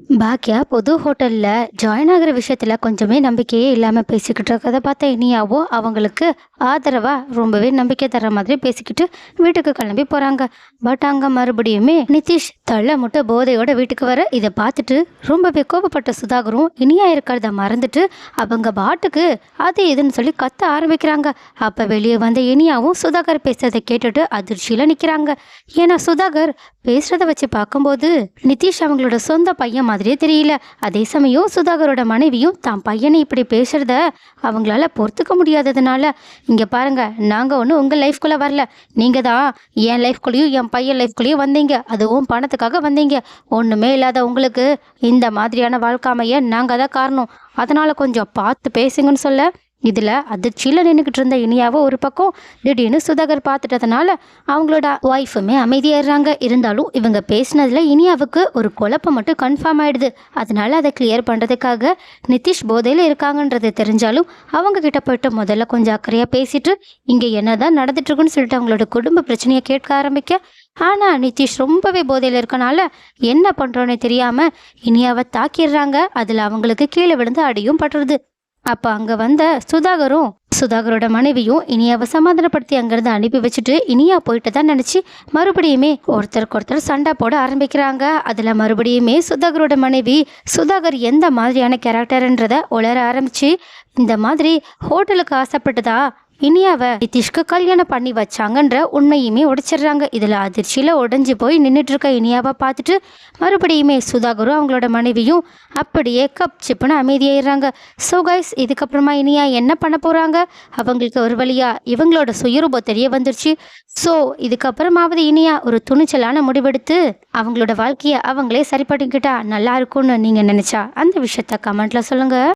பாக்கியா புது ஹோட்டல்ல ஜாயின் ஆகுற விஷயத்துல கொஞ்சமே நம்பிக்கையே இல்லாம பேசிக்கிட்டு இருக்கதை பார்த்த இனியாவோ அவங்களுக்கு ஆதரவா ரொம்பவே நம்பிக்கை தர்ற மாதிரி பேசிக்கிட்டு வீட்டுக்கு கிளம்பி போறாங்க. பட் அங்க மறுபடியுமே நிதிஷ் தள்ள முட்டை போதையோட வீட்டுக்கு வர இதை பார்த்துட்டு ரொம்பவே கோபப்பட்ட சுதாகரும் இனியா இருக்கிறத மறந்துட்டு அவங்க பாட்டுக்கு அது இதுன்னு சொல்லி கத்த ஆரம்பிக்கிறாங்க. அப்ப வெளியே வந்த இனியாவும் சுதாகர் பேசுறதை கேட்டுட்டு அதிர்ச்சியில நிக்கிறாங்க. ஏன்னா சுதாகர் பேசுறத வச்சு பார்க்கும்போது நிதிஷ் அவங்களோட சொந்த பையன் மாதிரியே தெரியல. அதே சமயம் சுதாகரோட மனைவியும் தான் பையனை இப்படி பேசுறத அவங்களால பொறுத்துக்க முடியாததுனால, இங்க பாருங்க, நாங்க ஒன்றும் உங்க லைஃப்குள்ள வரல, நீங்க தான் என் லைஃப்குள்ளேயும் என் பையன் லைஃப்குள்ளேயும் வந்தீங்க, அதுவும் பணத்துக்காக வந்தீங்க. ஒண்ணுமே இல்லாத உங்களுக்கு இந்த மாதிரியான வாழ்க்கை அமைய நாங்க தான் காரணம், அதனால கொஞ்சம் பார்த்து பேசுங்கன்னு சொல்ல, இதுல அதிர்ச்சியில நின்றுக்கிட்டு இருந்த இனியாவை ஒரு பக்கம் திடீர்னு சுதாகர் பார்த்துட்டதுனால அவங்களோட ஒய்ஃபுமே அமைதியாடுறாங்க. இருந்தாலும் இவங்க பேசினதுல இனியாவுக்கு ஒரு குழப்பம் மட்டும் கன்ஃபார்ம் ஆயிடுது. அதனால அதை கிளியர் பண்றதுக்காக நிதிஷ் போதையில இருக்காங்கன்றது தெரிஞ்சாலும் அவங்க கிட்ட போயிட்டு முதல்ல கொஞ்சம் அக்கறையா பேசிட்டு இங்க என்னதான் நடந்துட்டு இருக்குன்னு சொல்லிட்டு அவங்களோட குடும்ப பிரச்சனையை கேட்க ஆரம்பிக்க, ஆனா நிதிஷ் ரொம்பவே போதையில இருக்கனால என்ன பண்றோன்னு தெரியாம இனியாவை தாக்கிடுறாங்க. அதுல அவங்களுக்கு கீழே விழுந்து அடியும் பட்டுருது. அப்ப அங்க வந்த சுதாகரோட மனைவியும் இனியாவை சமாதானப்படுத்தி அங்கிருந்து அனுப்பி வச்சுட்டு இனியா போயிட்டு தான் நினைச்சு மறுபடியுமே ஒருத்தருக்கு ஒருத்தர் சண்டை போட ஆரம்பிக்கிறாங்க. அதுல மறுபடியுமே சுதாகரோட மனைவி சுதாகர் எந்த மாதிரியான கேரக்டர்ன்றத உளர ஆரம்பிச்சு இந்த மாதிரி ஹோட்டலுக்கு ஆசைப்பட்டதா இனியாவை நிதிஷ்க்கு கல்யாணம் பண்ணி வச்சாங்கன்ற உண்மையுமே உடைச்சிடுறாங்க. இதுல அதிர்ச்சியில உடைஞ்சு போய் நின்றுட்டு இருக்க இனியாவை பார்த்துட்டு மறுபடியுமே சுதாகரும் அவங்களோட மனைவியும் அப்படியே கப் சிப்புன்னு அமைதியாயிடுறாங்க. ஸோ கைஸ், இதுக்கப்புறமா இனியா என்ன பண்ண போறாங்க? அவங்களுக்கு ஒரு வழியா இவங்களோட சுயரூபம் தெரிய வந்துருச்சு. ஸோ இதுக்கப்புறமாவது இனியா ஒரு துணிச்சலான முடிவெடுத்து அவங்களோட வாழ்க்கையை அவங்களே சரி பண்ணிக்கிட்டா நல்லா இருக்கும்னு நீங்க நினைச்சா அந்த விஷயத்த கமெண்ட்ல சொல்லுங்க.